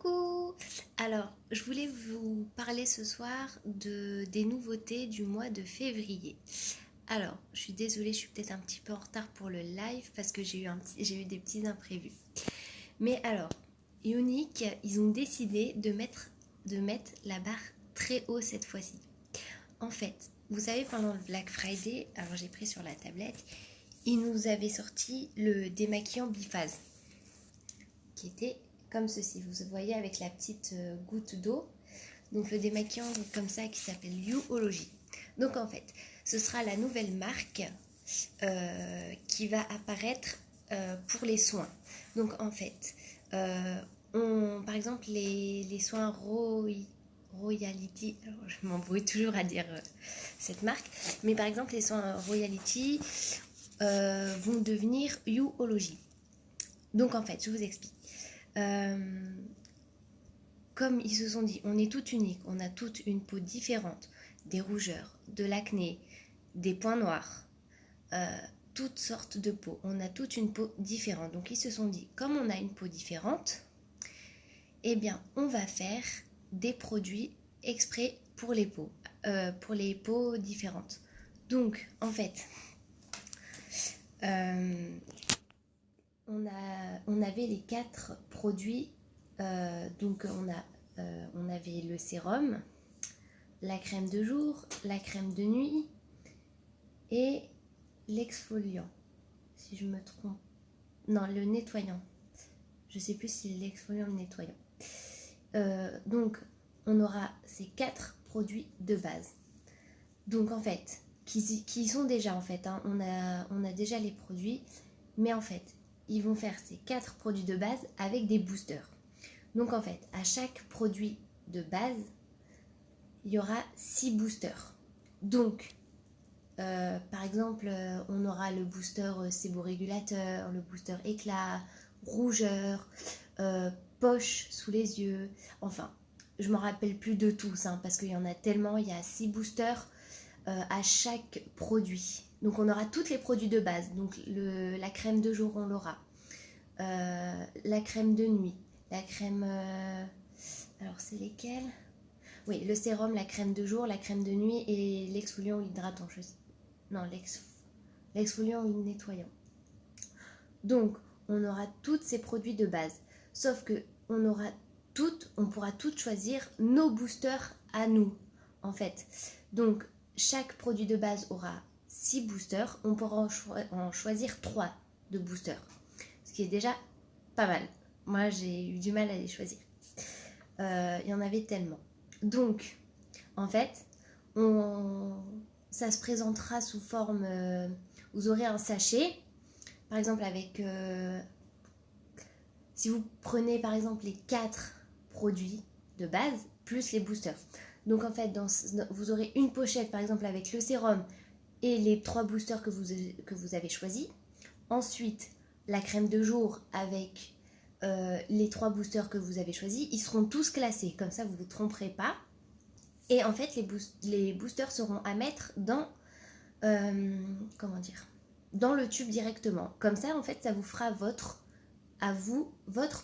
Coucou! Alors, je voulais vous parler ce soir des nouveautés du mois de février. Alors, je suis désolée, je suis peut-être un petit peu en retard pour le live parce que j'ai eu des petits imprévus. Mais alors, Unique, ils ont décidé de mettre la barre très haut cette fois-ci. En fait, vous savez, pendant le Black Friday, alors j'ai pris sur la tablette, ils nous avaient sorti le démaquillant biphase qui était comme ceci, vous voyez, avec la petite goutte d'eau. Donc le démaquillant comme ça qui s'appelle Youology. Donc en fait, ce sera la nouvelle marque qui va apparaître pour les soins. Donc en fait, par exemple les soins Royalty, alors je m'embrouille toujours à dire cette marque, mais par exemple les soins Royalty vont devenir Youology. Donc en fait, je vous explique. Comme ils se sont dit, on est toutes uniques, on a toutes une peau différente, des rougeurs, de l'acné, des points noirs, toutes sortes de peaux, on a toutes une peau différente. Donc ils se sont dit, comme on a une peau différente, eh bien on va faire des produits exprès pour les peaux différentes. Donc en fait, on avait les 4 produits. Donc on avait le sérum, la crème de jour, la crème de nuit et l'exfoliant, si je me trompe. Non, le nettoyant. Je sais plus si c'est l'exfoliant ou le nettoyant. Donc on aura ces 4 produits de base. Donc en fait, qui sont déjà en fait, hein, on a déjà les produits, mais en fait, ils vont faire ces 4 produits de base avec des boosters. Donc en fait, à chaque produit de base, il y aura 6 boosters. Donc, par exemple, on aura le booster séborégulateur, le booster éclat, rougeur, poche sous les yeux. Enfin, je ne me rappelle plus de tous, hein, parce qu'il y en a tellement. Il y a 6 boosters à chaque produit. Donc on aura tous les produits de base. Donc la crème de jour, on l'aura. La crème de nuit. La crème... alors, c'est lesquelles? Oui, le sérum, la crème de jour, la crème de nuit et l'exfoliant ou hydratant. Non, l'exfoliant ou nettoyant. Donc, on aura tous ces produits de base. Sauf que on pourra toutes choisir nos boosters à nous, en fait. Donc, chaque produit de base aura 6 boosters. On pourra en choisir 3 de boosters. Ce qui est déjà pas mal. Moi, j'ai eu du mal à les choisir. Il y en avait tellement. Donc, en fait, ça se présentera sous forme... vous aurez un sachet, par exemple avec... si vous prenez, par exemple, les 4 produits de base, plus les boosters. Donc, en fait, vous aurez une pochette, par exemple, avec le sérum et les 3 boosters que vous avez choisis. Ensuite, la crème de jour avec... les 3 boosters que vous avez choisis, ils seront tous classés, comme ça vous ne vous tromperez pas. Et en fait, les boosters seront à mettre dans dans le tube directement. Comme ça, en fait, ça vous fera votre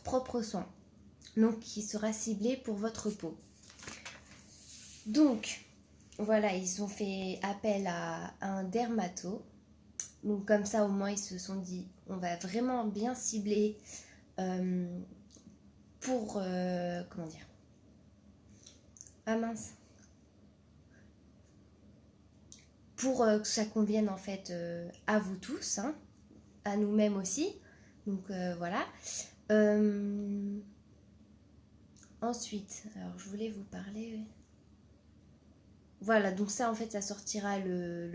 propre soin, donc qui sera ciblé pour votre peau. Donc voilà, ils ont fait appel à un dermato. Donc comme ça, au moins, ils se sont dit, on va vraiment bien cibler pour comment dire, ah mince, pour que ça convienne en fait à vous tous, hein, à nous-mêmes aussi. Donc voilà. Ensuite, alors je voulais vous parler. Voilà, donc ça en fait, ça sortira le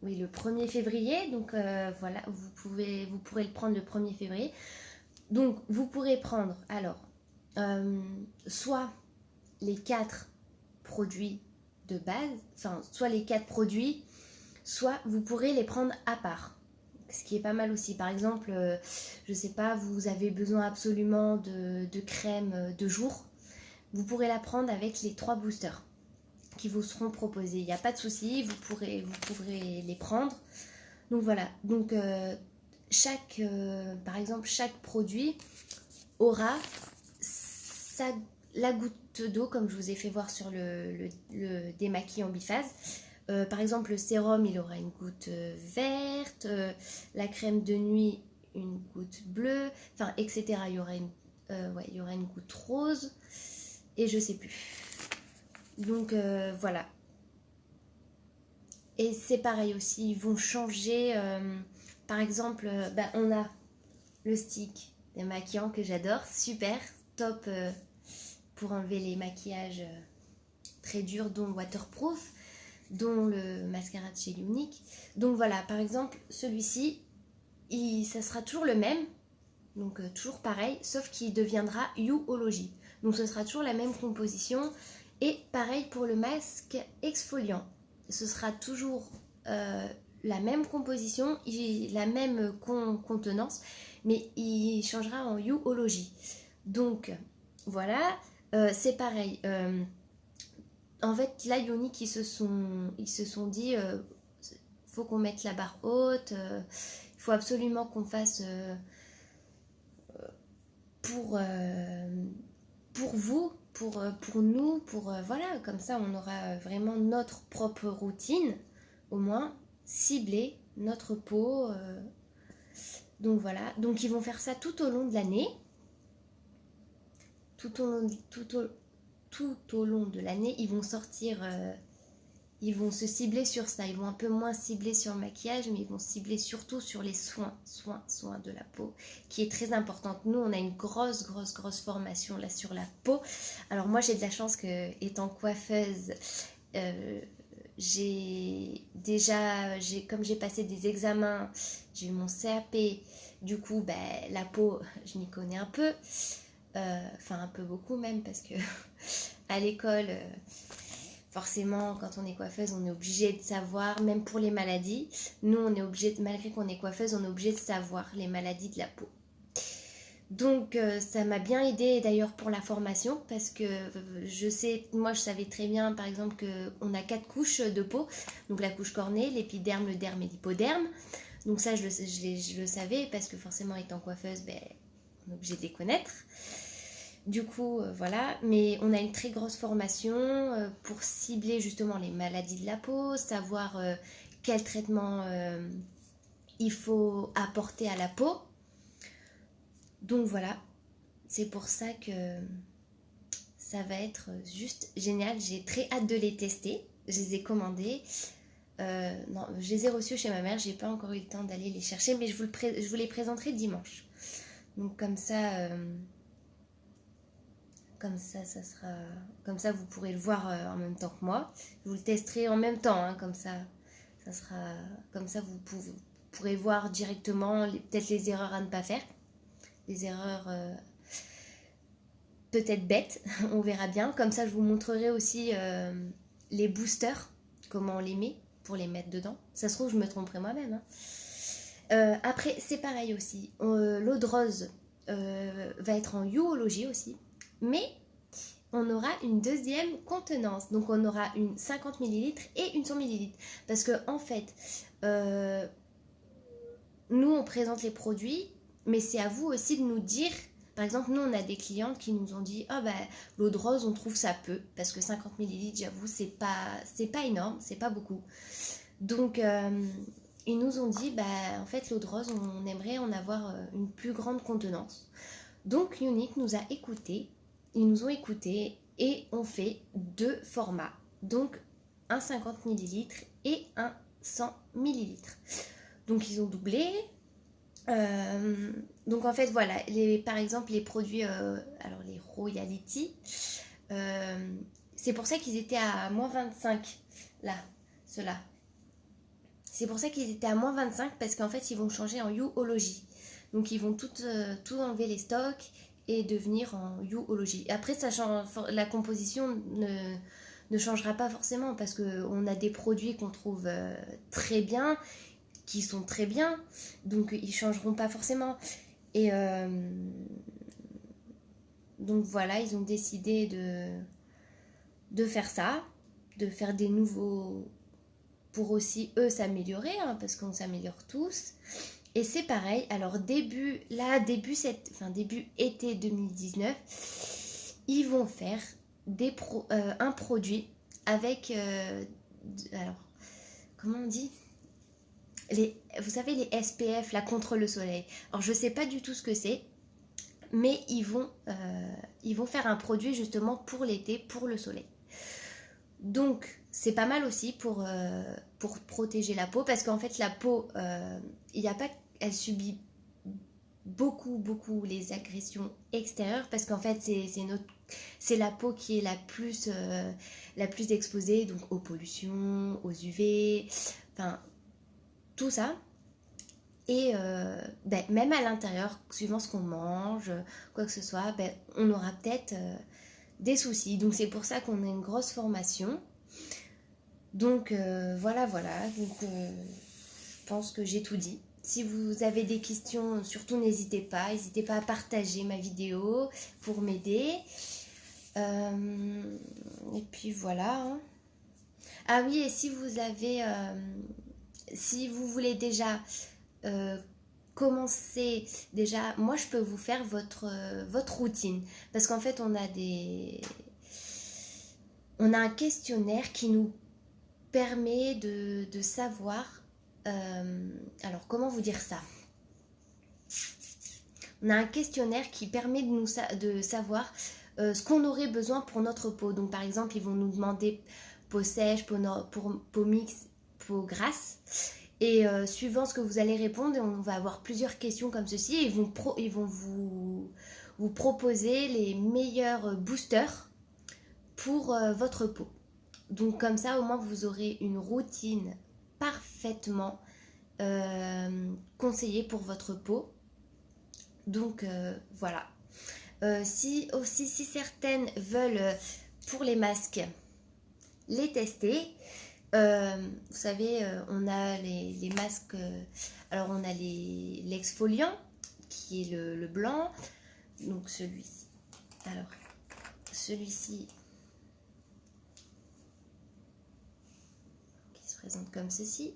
1er février. Donc voilà, vous pourrez le prendre le 1er février. Donc, vous pourrez prendre, alors, soit les 4 produits de base, enfin, soit les 4 produits, soit vous pourrez les prendre à part. Ce qui est pas mal aussi. Par exemple, je sais pas, vous avez besoin absolument de crème de jour. Vous pourrez la prendre avec les 3 boosters qui vous seront proposés. Il n'y a pas de souci, vous pourrez les prendre. Donc voilà, donc... par exemple, chaque produit aura la goutte d'eau, comme je vous ai fait voir sur le démaquillant biphase. Par exemple, le sérum, il aura une goutte verte, la crème de nuit, une goutte bleue, enfin, etc. Il y aura il y aura une goutte rose, et je sais plus. Donc, voilà. Et c'est pareil aussi, ils vont changer. Par exemple, on a le stick démaquillant que j'adore, super, top pour enlever les maquillages très durs, dont waterproof, dont le mascara de chez Unique. Donc voilà, par exemple, celui-ci, ça sera toujours le même, donc toujours pareil, sauf qu'il deviendra You-ology. Donc ce sera toujours la même composition. Et pareil pour le masque exfoliant. Ce sera toujours la même composition, la même contenance, mais il changera en You-ology. Donc voilà, c'est pareil. En fait, là, Unique, ils se sont dit, faut qu'on mette la barre haute, il faut absolument qu'on fasse pour vous, pour nous, voilà, comme ça on aura vraiment notre propre routine, au moins cibler notre peau. Donc voilà, donc ils vont faire ça tout au long de l'année, tout au long de l'année, ils vont sortir, ils vont se cibler sur ça, ils vont un peu moins cibler sur le maquillage, mais ils vont cibler surtout sur les soins de la peau, qui est très importante. Nous, on a une grosse formation là sur la peau. Alors moi, j'ai de la chance que, étant coiffeuse, comme j'ai passé des examens, j'ai eu mon CAP, du coup, la peau, je m'y connais un peu, enfin un peu beaucoup même, parce que à l'école... forcément, quand on est coiffeuse, on est obligé de savoir, même pour les maladies. Nous, on est obligé, malgré qu'on est coiffeuse, on est obligé de savoir les maladies de la peau. Donc, ça m'a bien aidé d'ailleurs pour la formation, parce que moi je savais très bien, par exemple, qu'on a 4 couches de peau. Donc la couche cornée, l'épiderme, le derme et l'hypoderme. Donc ça, je le savais, parce que forcément, étant coiffeuse, on est obligé de les connaître. Du coup, voilà, mais on a une très grosse formation pour cibler justement les maladies de la peau, savoir quel traitement il faut apporter à la peau. Donc voilà, c'est pour ça que ça va être juste génial. J'ai très hâte de les tester. Je les ai commandés. Non, je les ai reçus chez ma mère. J'ai pas encore eu le temps d'aller les chercher, mais je vous les présenterai dimanche. Donc comme ça... Comme ça, vous pourrez le voir en même temps que moi. Je vous le testerai en même temps, hein, comme ça vous pourrez voir directement peut-être les erreurs à ne pas faire. Les erreurs peut-être bêtes, on verra bien. Comme ça, je vous montrerai aussi les boosters, comment on les met pour les mettre dedans. Ça se trouve, je me tromperai moi-même. Hein. Après, c'est pareil aussi. L'eau de rose va être en You-ology aussi. Mais on aura une deuxième contenance. Donc on aura une 50 ml et une 100 ml. Parce que en fait, nous on présente les produits, mais c'est à vous aussi de nous dire. Par exemple, nous on a des clientes qui nous ont dit l'eau de rose on trouve ça peu. Parce que 50 ml, j'avoue, c'est pas énorme, c'est pas beaucoup. Donc ils nous ont dit en fait l'eau de rose on aimerait en avoir une plus grande contenance. Donc Unique nous a écoutés. Ils nous ont écoutés et ont fait 2 formats. Donc un 50 ml et un 100 ml. Donc ils ont doublé. Donc en fait voilà, par exemple les produits, alors les Royalty, c'est pour ça qu'ils étaient à moins 25 là, ceux-là. C'est pour ça qu'ils étaient à moins 25 parce qu'en fait ils vont changer en You-ology. Donc ils vont tout enlever les stocks et devenir en You-ology. Après, la composition ne changera pas forcément parce qu'on a des produits qu'on trouve très bien, qui sont très bien, donc ils ne changeront pas forcément. Et donc voilà, ils ont décidé de faire ça, de faire des nouveaux pour aussi eux s'améliorer, hein, parce qu'on s'améliore tous. Et c'est pareil, alors début été 2019, ils vont faire un produit avec, alors, comment on dit, vous savez les SPF là contre le soleil. Alors je sais pas du tout ce que c'est, mais ils vont faire un produit justement pour l'été, pour le soleil. Donc c'est pas mal aussi pour protéger la peau, parce qu'en fait la peau, elle subit beaucoup les agressions extérieures, parce qu'en fait c'est la peau qui est la plus exposée donc aux pollutions, aux UV, enfin tout ça. Et même à l'intérieur, suivant ce qu'on mange, quoi que ce soit, on aura peut-être des soucis. Donc c'est pour ça qu'on a une grosse formation. Donc voilà. Donc je pense que j'ai tout dit. Si vous avez des questions, surtout n'hésitez pas à partager ma vidéo pour m'aider. Et puis voilà. Hein. Ah oui, et si vous avez, si vous voulez déjà commencer, déjà, moi je peux vous faire votre routine. Parce qu'en fait, on a un questionnaire qui nous permet de savoir, alors comment vous dire ça? On a un questionnaire qui permet de savoir ce qu'on aurait besoin pour notre peau. Donc par exemple, ils vont nous demander peau sèche, peau mixte, peau grasse. Et suivant ce que vous allez répondre, on va avoir plusieurs questions comme ceci. Et ils vont vous proposer les meilleurs boosters pour votre peau. Donc comme ça, au moins, vous aurez une routine parfaitement conseillée pour votre peau. Donc voilà. Si certaines veulent pour les masques les tester, vous savez, on a les masques, alors on a l'exfoliant qui est le blanc, donc celui-ci. Alors celui-ci qui se présente comme ceci.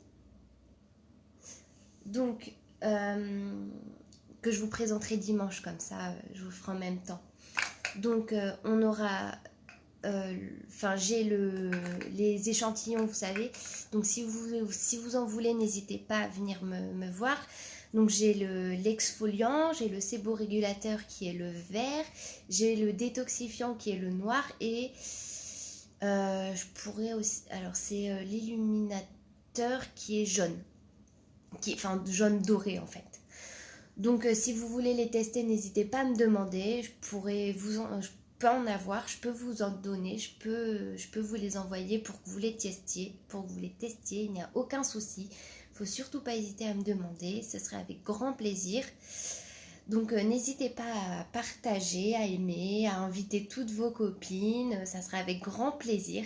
Donc que je vous présenterai dimanche, comme ça je vous ferai en même temps. Donc on aura j'ai les échantillons, vous savez. Donc si vous en voulez, n'hésitez pas à venir me voir. Donc j'ai l'exfoliant, j'ai le séborégulateur qui est le vert, j'ai le détoxifiant qui est le noir, et je pourrais aussi, alors c'est l'illuminateur qui est jaune, enfin jaune doré en fait. Donc si vous voulez les tester, n'hésitez pas à me demander, je peux en avoir, je peux vous en donner, je peux vous les envoyer pour que vous les testiez, il n'y a aucun souci. Il ne faut surtout pas hésiter à me demander, ce serait avec grand plaisir. Donc n'hésitez pas à partager, à aimer, à inviter toutes vos copines, ça sera avec grand plaisir.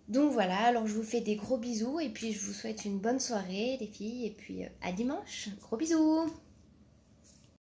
Donc voilà, alors je vous fais des gros bisous et puis je vous souhaite une bonne soirée les filles, et puis à dimanche, gros bisous.